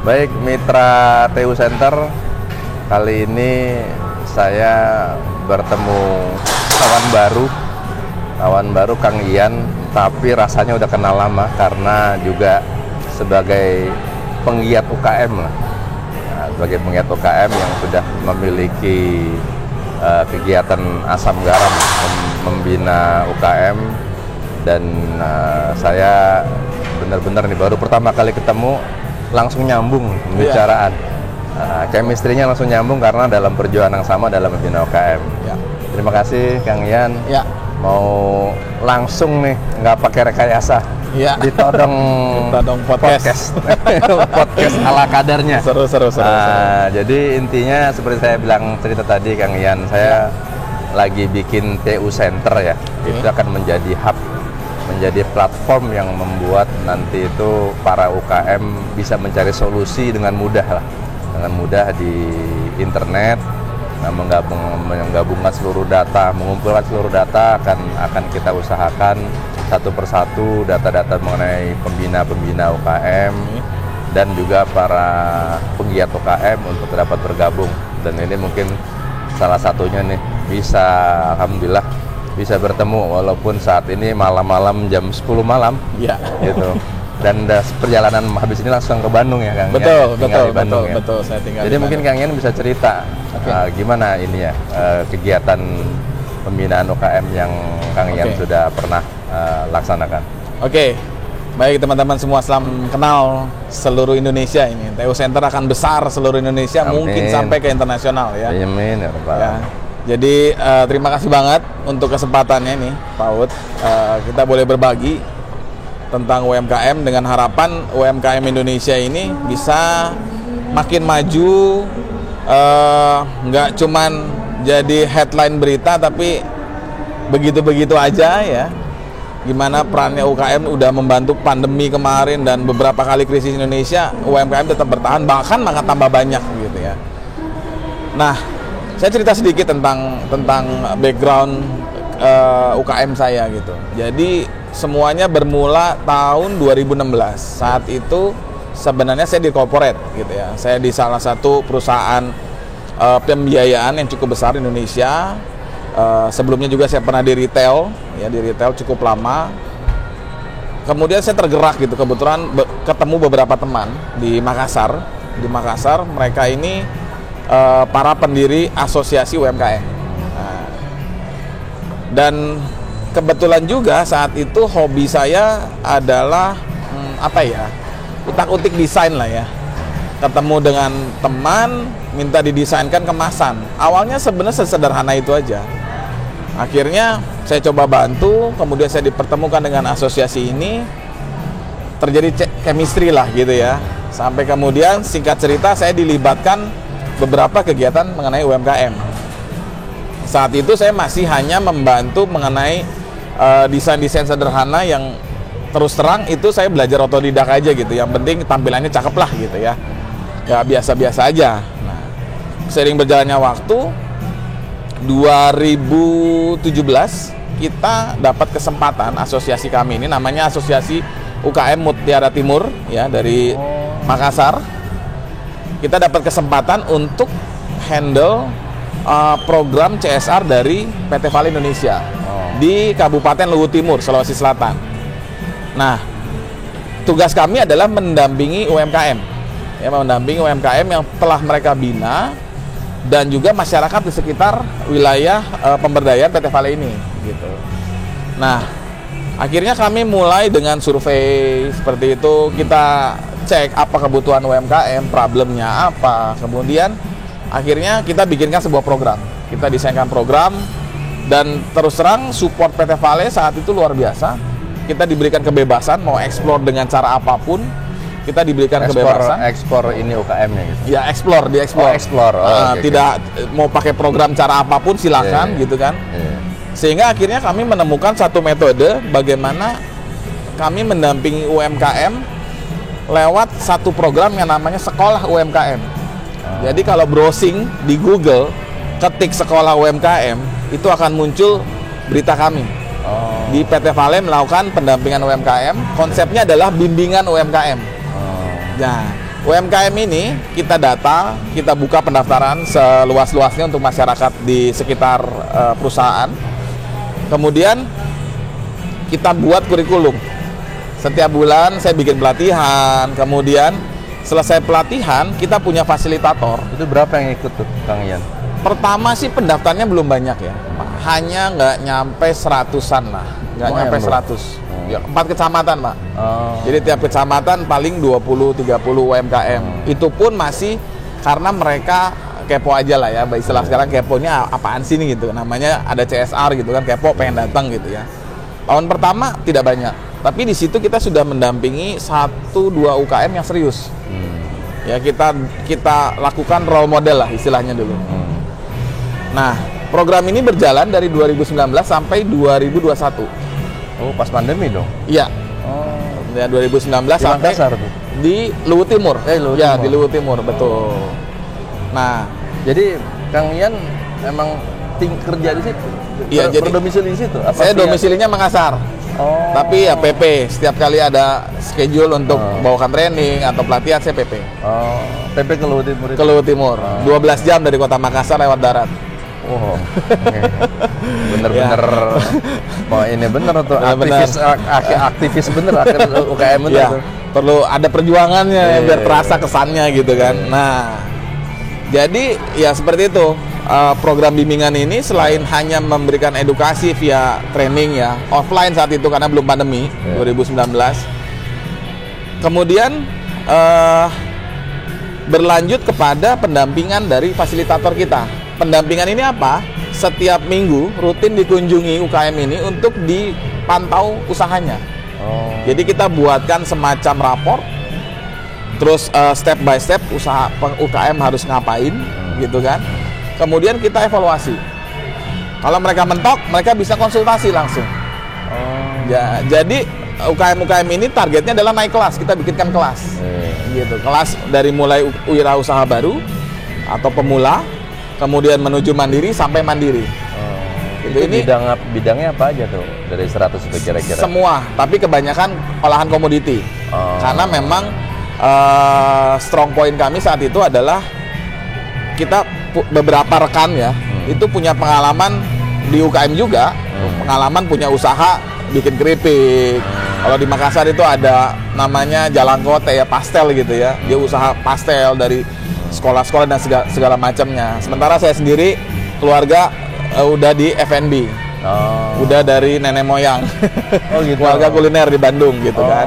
Baik, mitra TU Center, kali ini saya bertemu kawan baru Kang Ian, tapi rasanya udah kenal lama karena juga sebagai penggiat UKM lah. Nah, sebagai penggiat UKM yang sudah memiliki kegiatan asam garam membina UKM, dan saya benar-benar nih baru pertama kali ketemu langsung nyambung pembicaraan. Chemistry-nya langsung nyambung karena dalam perjuangan yang sama dalam membina UKM. Terima kasih Kang Ian. Mau langsung nih, nggak pakai rekayasa. Ditodong podcast. Podcast ala kadarnya. Seru. Jadi intinya seperti saya bilang cerita tadi Kang Ian, saya lagi bikin TU Center ya. Itu akan menjadi hub, menjadi platform yang membuat nanti itu para UKM bisa mencari solusi dengan mudah lah. Dengan mudah di internet. Nah, menggabungkan seluruh data, mengumpulkan seluruh data akan kita usahakan satu persatu data-data mengenai pembina UKM dan juga para penggiat UKM untuk dapat bergabung. Dan ini mungkin salah satunya nih bisa, alhamdulillah bisa bertemu walaupun saat ini malam-malam jam 10 malam gitu. Dan perjalanan habis ini langsung ke Bandung ya Kang? Betul. Saya tinggal. Jadi mungkin Kang Ian bisa cerita gimana ini ya kegiatan pembinaan UKM yang Kang Ian sudah pernah laksanakan. Baik teman-teman semua, salam kenal seluruh Indonesia ini. TU Center akan besar seluruh Indonesia, mungkin sampai ke internasional ya. Amin ya Rabbal. Jadi terima kasih banget untuk kesempatannya nih Pak Ud. Kita boleh berbagi tentang UMKM dengan harapan UMKM Indonesia ini bisa makin maju, nggak cuman jadi headline berita tapi begitu-begitu aja ya. Gimana perannya UKM udah membantu pandemi kemarin dan beberapa kali krisis Indonesia, UMKM tetap bertahan, bahkan malah tambah banyak gitu ya. Nah, saya cerita sedikit tentang background UKM saya gitu. Jadi semuanya bermula tahun 2016. Saat itu sebenarnya saya di corporate gitu ya. Saya di salah satu perusahaan pembiayaan yang cukup besar di Indonesia. Sebelumnya juga saya pernah di retail, ya di retail cukup lama. Kemudian saya tergerak gitu, kebetulan ketemu beberapa teman di Makassar. Di Makassar mereka ini para pendiri asosiasi UMKM. Dan kebetulan juga saat itu hobi saya adalah utak-utik desain lah ya. Ketemu dengan teman, minta didesainkan kemasan. Awalnya sebenarnya sesederhana itu aja. Akhirnya saya coba bantu, kemudian saya dipertemukan dengan asosiasi ini, terjadi chemistry lah gitu ya. Sampai kemudian singkat cerita saya dilibatkan beberapa kegiatan mengenai UMKM. Saat itu saya masih hanya membantu mengenai desain-desain sederhana yang terus terang itu saya belajar otodidak aja gitu. Yang penting tampilannya cakep lah gitu ya. Ya biasa-biasa aja. Nah, seiring berjalannya waktu 2017 kita dapat kesempatan, asosiasi kami ini namanya Asosiasi UKM Mutiara Timur ya dari Makassar. Kita dapat kesempatan untuk handle program CSR dari PT Vale Indonesia di Kabupaten Luwu Timur, Sulawesi Selatan. Nah, tugas kami adalah mendampingi UMKM, ya, mendampingi UMKM yang telah mereka bina dan juga masyarakat di sekitar wilayah pemberdayaan PT Vale ini, gitu. Nah, akhirnya kami mulai dengan survei seperti itu. Kita cek apa kebutuhan UMKM, problemnya apa. Kemudian akhirnya kita bikinkan sebuah program. Kita desainkan program. Dan terus terang support PT Vale saat itu luar biasa. Kita diberikan kebebasan mau explore dengan cara apapun. Kita diberikan kebebasan. Ekspor ini UKM-nya gitu. Ya, explore. Tidak mau pakai program cara apapun silakan gitu kan. Sehingga akhirnya kami menemukan satu metode bagaimana kami mendampingi UMKM lewat satu program yang namanya Sekolah UMKM. Jadi kalau browsing di Google, ketik Sekolah UMKM, itu akan muncul berita kami. Di PT Vale melakukan pendampingan UMKM. Konsepnya adalah bimbingan UMKM. Nah, UMKM ini kita data, kita buka pendaftaran seluas-luasnya untuk masyarakat di sekitar perusahaan. Kemudian kita buat kurikulum. Setiap bulan saya bikin pelatihan, kemudian selesai pelatihan kita punya fasilitator. Itu berapa yang ikut tuh, Kang Ian? Pertama sih pendaftarnya belum banyak ya, hanya nggak nyampe 100-an lah, nggak nyampe 100. Ya, 4 kecamatan, Pak. Jadi tiap kecamatan paling 20-30 UMKM. Itu pun masih karena mereka kepo aja lah ya, istilah sekarang keponya apaan sih nih gitu. Namanya ada CSR gitu kan, kepo pengen datang gitu ya. Tahun pertama tidak banyak, tapi di situ kita sudah mendampingi 1-2 UKM yang serius. Ya kita lakukan role model lah istilahnya dulu. Nah, program ini berjalan dari 2019 sampai 2021. Oh, pas pandemi dong? Iya. Ya 2019 sampai Makassar tuh? Di Luwu Timur. Luwu Ya, Timur. di Luwu Timur, betul. Nah, Jadi Kang Ian emang kerja di situ? Iya, jadi berdomisili di situ? saya domisilinya Makassar. Oh. Tapi ya PP, setiap kali ada schedule untuk bawakan training atau pelatihan saya PP. Oh, PP ke Luwu Timur itu? Ke Luwu Timur. 12 jam dari kota Makassar lewat darat. Oh, bener-bener mau ini bener tuh aktivis bener UKM bener Ya, tuh. perlu ada perjuangannya biar terasa kesannya gitu kan. Nah, jadi ya seperti itu. Program bimbingan ini selain hanya memberikan edukasi via training ya, offline saat itu karena belum pandemi 2019. Kemudian berlanjut kepada pendampingan dari fasilitator kita. Pendampingan ini apa? Setiap minggu rutin dikunjungi UKM ini untuk dipantau usahanya. Jadi kita buatkan semacam rapor, terus step by step usaha UKM harus ngapain, gitu kan? Kemudian kita evaluasi. Kalau mereka mentok, mereka bisa konsultasi langsung. Ya, jadi UKM ini targetnya adalah naik kelas. Kita bikinkan kelas, gitu. Kelas dari mulai wirausaha baru atau pemula, kemudian menuju mandiri sampai mandiri. Itu ini bidangnya apa aja tuh dari 100 itu kira-kira? Semua, tapi kebanyakan olahan komoditi. Karena memang strong point kami saat itu adalah kita beberapa rekan ya, itu punya pengalaman di UKM juga, pengalaman punya usaha bikin keripik. Kalau di Makassar itu ada namanya Jalangkote ya, pastel gitu ya. Dia usaha pastel dari sekolah-sekolah dan segala macamnya. Sementara saya sendiri keluarga udah di F&B, udah dari nenek moyang, gitu. Keluarga kuliner di Bandung gitu kan.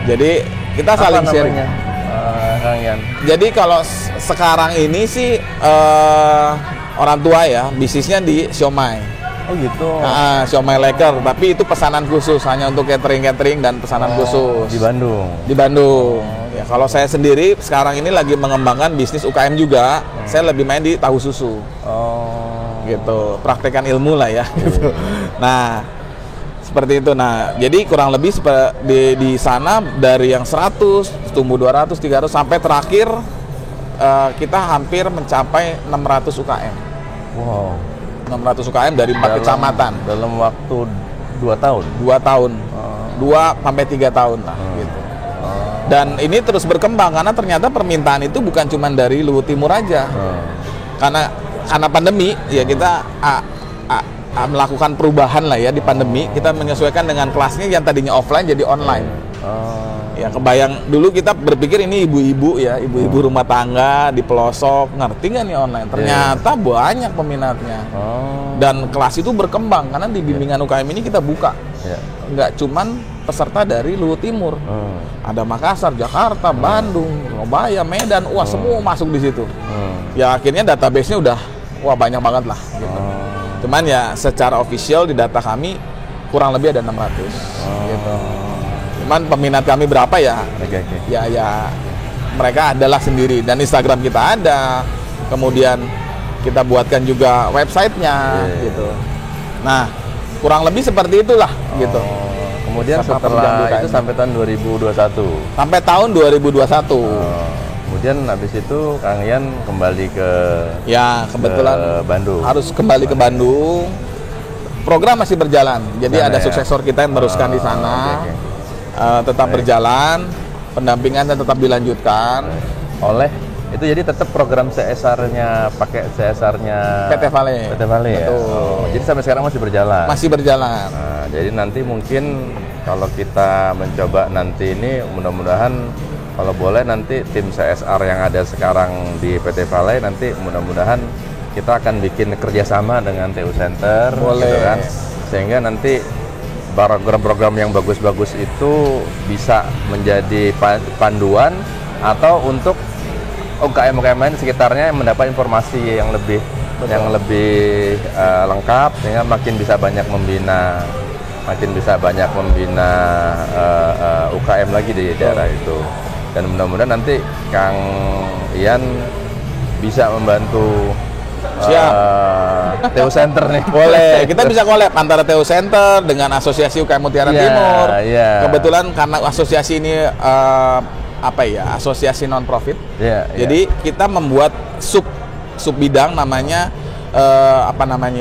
Jadi kita saling sharing. Kang Ian? Jadi kalau sekarang ini sih orang tua ya bisnisnya di siomay. Oh gitu. Siomay leker, tapi itu pesanan khusus hanya untuk catering dan pesanan khusus. Di Bandung. Di Bandung. Ya, kalau saya sendiri sekarang ini lagi mengembangkan bisnis UKM juga. Saya lebih main di tahu susu. Gitu. Praktekan ilmu lah ya. Gitu. Nah, seperti itu. Nah, jadi kurang lebih di sana dari yang 100 tumbuh 200, 300 sampai terakhir kita hampir mencapai 600 UKM. Wow. 600 UKM dari 4 kecamatan. Dalam waktu 2 tahun. 2 tahun. 2 sampai 3 tahun lah gitu. Dan ini terus berkembang karena ternyata permintaan itu bukan cuma dari Luwu Timur aja. Karena pandemi ya kita melakukan perubahan lah ya di pandemi, kita menyesuaikan dengan kelasnya yang tadinya offline jadi online. Ya kebayang dulu kita berpikir ini ibu-ibu ya, ibu-ibu rumah tangga di pelosok ngerti nggak nih online? Ternyata banyak peminatnya. Dan kelas itu berkembang karena di bimbingan UKM ini kita buka. Nggak cuman peserta dari Luwu Timur, ada Makassar, Jakarta, Bandung, Surabaya, Medan, wah semua masuk di situ. Ya akhirnya database-nya udah banyak banget lah. Gitu. Cuman ya secara official di data kami kurang lebih ada 600. Gitu. Cuman peminat kami berapa ya? Ya mereka adalah sendiri dan Instagram kita ada. Kemudian kita buatkan juga websitenya gitu. Nah kurang lebih seperti itulah gitu. Kemudian setelah itu sampai tahun 2021. Sampai tahun 2021. Kemudian habis itu Kang Ian kembali ke kebetulan Bandung. Harus kembali ke Bandung. Program masih berjalan. Jadi ada suksesor kita yang meneruskan di sana. Tetap berjalan. pendampingannya tetap dilanjutkan oleh itu, jadi tetap program CSR-nya pakai CSR-nya PT Vale. PT Vale ya. Betul. Jadi sampai sekarang masih berjalan. Masih berjalan. Nah, jadi nanti mungkin kalau kita mencoba nanti ini, mudah-mudahan kalau boleh nanti tim CSR yang ada sekarang di PT Vale nanti mudah-mudahan kita akan bikin kerjasama dengan TU Center, Boleh. gitu kan, sehingga nanti program-program yang bagus-bagus itu bisa menjadi panduan atau untuk UKM-UKM lain sekitarnya yang mendapat informasi yang lebih lengkap, sehingga makin bisa banyak membina UKM lagi di daerah itu. Dan mudah-mudahan nanti Kang Ian bisa membantu TU Center nih. Boleh, kita bisa collab antara TU Center dengan Asosiasi UKM Mutiara Timur. Kebetulan karena asosiasi ini asosiasi non profit. Jadi kita membuat sub bidang namanya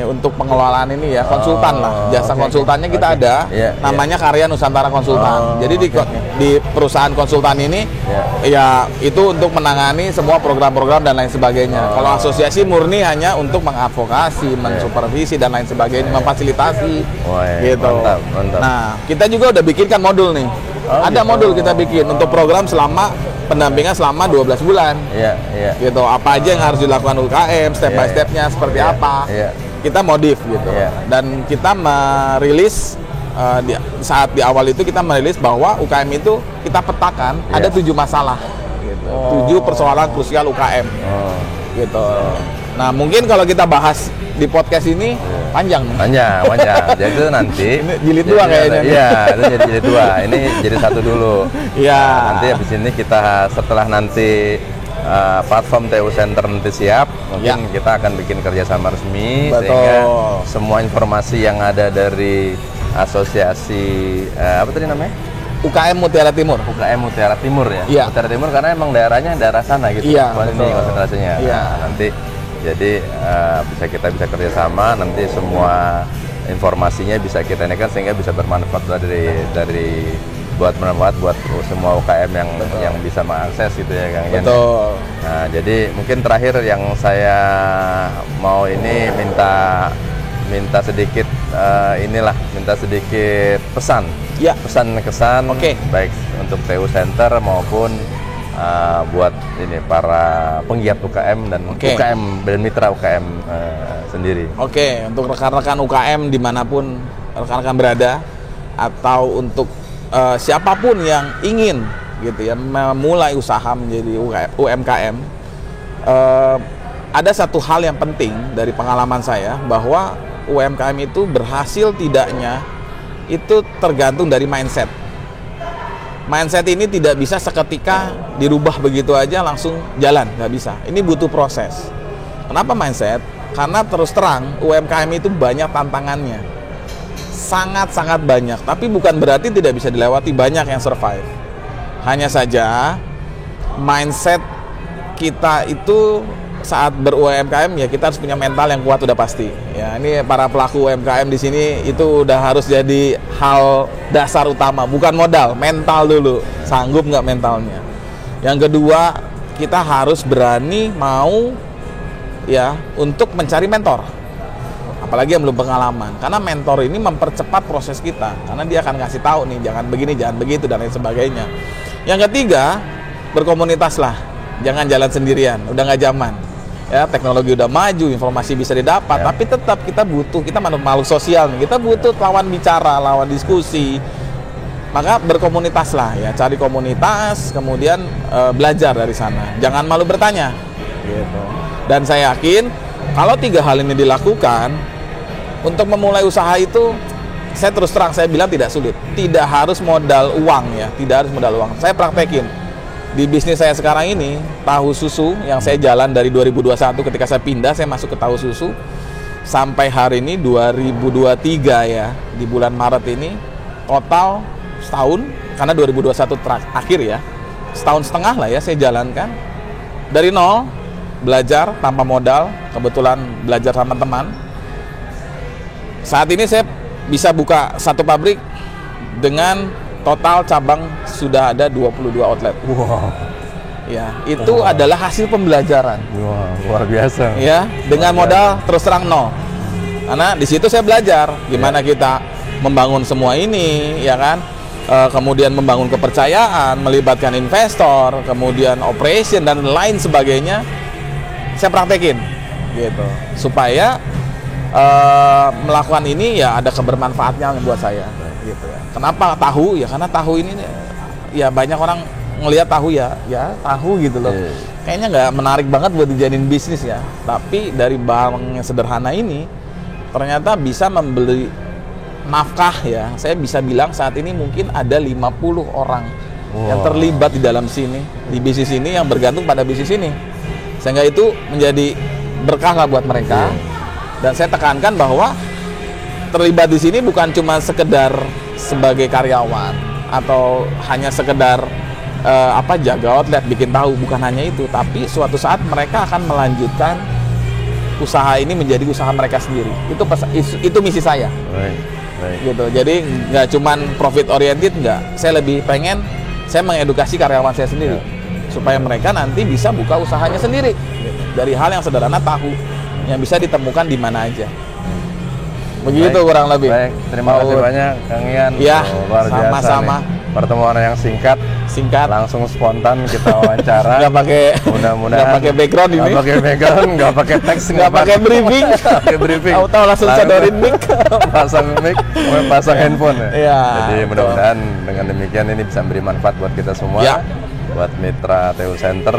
untuk pengelolaan ini ya, konsultan lah, jasa konsultannya kita ada, namanya Karya Nusantara Konsultan. Jadi di perusahaan konsultan ini ya itu untuk menangani semua program-program dan lain sebagainya. Kalau asosiasi murni hanya untuk mengadvokasi, mensupervisi dan lain sebagainya, memfasilitasi gitu. Mantap. Nah, kita juga udah bikinkan modul nih. Ada modul kita bikin untuk program selama pendampingan selama 12 bulan. Gitu. Apa aja yang harus dilakukan UKM, step by stepnya seperti apa. Kita modif gitu. Dan kita merilis saat di awal itu kita merilis bahwa UKM itu kita petakan ada 7 masalah gitu. 7 persoalan krusial UKM. Gitu. Nah, mungkin kalau kita bahas di podcast ini panjang. Jadi itu nanti ini jilid 2 kayaknya. Iya, itu jadi jilid 2. Ini jadi 1 dulu. Iya. Nah, nanti habis ini kita setelah nanti platform TU Center nanti siap, mungkin kita akan bikin kerjasama resmi. Betul. Sehingga semua informasi yang ada dari asosiasi apa tadi namanya? UKM Mutiara Timur. UKM Mutiara Timur ya. Iya. Mutiara Timur karena emang daerahnya daerah sana gitu. Iya, Ini konsentrasinya. Iya. Nah, nanti jadi kita bisa kerjasama, nanti semua informasinya bisa kita ini kan sehingga bisa bermanfaat buat semua UKM yang bisa mengakses gitu ya Kang Ian. Betul. Nah, jadi mungkin terakhir yang saya mau ini minta sedikit pesan. Ya. Pesan kesan baik untuk TU Center maupun buat ini para penggiat UKM dan UKM dan mitra UKM sendiri. Untuk rekan-rekan UKM dimanapun rekan-rekan berada, atau untuk siapapun yang ingin gitu ya memulai usaha menjadi UMKM, ada satu hal yang penting dari pengalaman saya, bahwa UMKM itu berhasil tidaknya itu tergantung dari mindset. Mindset ini tidak bisa seketika dirubah begitu aja langsung jalan, nggak bisa. Ini butuh proses. Kenapa mindset? Karena terus terang UMKM itu banyak tantangannya, sangat-sangat banyak. Tapi bukan berarti tidak bisa dilewati, banyak yang survive. Hanya saja mindset kita itu saat ber-UMKM ya kita harus punya mental yang kuat, udah pasti. Ya, ini para pelaku UMKM di sini itu udah harus jadi hal dasar utama, bukan modal, mental dulu. Sanggup nggak mentalnya? Yang kedua, kita harus berani mau ya untuk mencari mentor. Apalagi yang belum pengalaman. Karena mentor ini mempercepat proses kita. Karena dia akan kasih tahu nih, jangan begini, jangan begitu dan lain sebagainya. Yang ketiga, berkomunitas lah. Jangan jalan sendirian, udah nggak zaman. Ya, teknologi udah maju, informasi bisa didapat, tapi tetap kita makhluk sosial nih. Kita butuh lawan bicara, lawan diskusi. Maka berkomunitas lah ya, cari komunitas, kemudian belajar dari sana. Jangan malu bertanya. Gitu. Dan saya yakin kalau 3 hal ini dilakukan, untuk memulai usaha itu saya terus terang saya bilang tidak sulit. Tidak harus modal uang ya, tidak harus modal uang. Saya praktekin. Di bisnis saya sekarang ini, tahu susu yang saya jalan dari 2021 ketika saya pindah, saya masuk ke tahu susu. Sampai hari ini 2023 ya, di bulan Maret ini, total setahun, karena 2021 akhir ya, setahun setengah lah ya saya jalankan. Dari nol, belajar tanpa modal, kebetulan belajar sama teman. Saat ini saya bisa buka 1 pabrik dengan total cabang sudah ada 22 outlet. Wow. Ya, itu adalah hasil pembelajaran. Wah, luar biasa. Ya, dengan modal terus terang nol. Karena di situ saya belajar gimana kita membangun semua ini, ya kan? Kemudian membangun kepercayaan, melibatkan investor, kemudian operation dan lain sebagainya. Saya praktekin, gitu, supaya melakukan ini ya ada kebermanfaatnya buat saya, gitu ya. Kenapa tahu? Ya karena tahu ini, ya banyak orang ngelihat tahu ya tahu gitu loh. Kayaknya nggak menarik banget buat dijadiin bisnis ya. Tapi dari barang yang sederhana ini ternyata bisa membeli nafkah ya. Saya bisa bilang saat ini mungkin ada 50 orang yang terlibat di dalam sini, di bisnis ini, yang bergantung pada bisnis ini. Sehingga itu menjadi berkah lah buat mereka. Dan saya tekankan bahwa terlibat di sini bukan cuma sekedar sebagai karyawan atau hanya sekedar jaga outlet, bikin tahu, bukan hanya itu, tapi suatu saat mereka akan melanjutkan usaha ini menjadi usaha mereka sendiri. Itu misi saya. Gitu. Jadi nggak cuman profit oriented, nggak. Saya lebih pengen saya mengedukasi karyawan saya sendiri supaya mereka nanti bisa buka usahanya sendiri dari hal yang sederhana, tahu yang bisa ditemukan di mana aja. Begitu kurang lebih. Baik, terima kasih banyak Kang Ian. Ya, luar biasa sama-sama. Pertemuan yang singkat, langsung spontan kita wawancara. Nggak pakai, mudah-mudahan nggak pakai background ini. Nggak pakai background, nggak pakai teks, nggak pakai briefing. Pakai briefing. Tahu langsung sodorin mic. Pasang mic, pasang handphone ya. Ya, jadi mudah-mudahan dengan demikian ini bisa memberi manfaat buat kita semua. Ya. Buat mitra TU Center.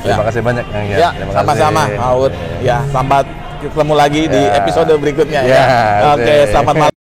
Terima kasih banyak Kang Ian. Ya, sama-sama. Ya, sampai ketemu lagi di episode berikutnya. Ya, Oke, selamat malam.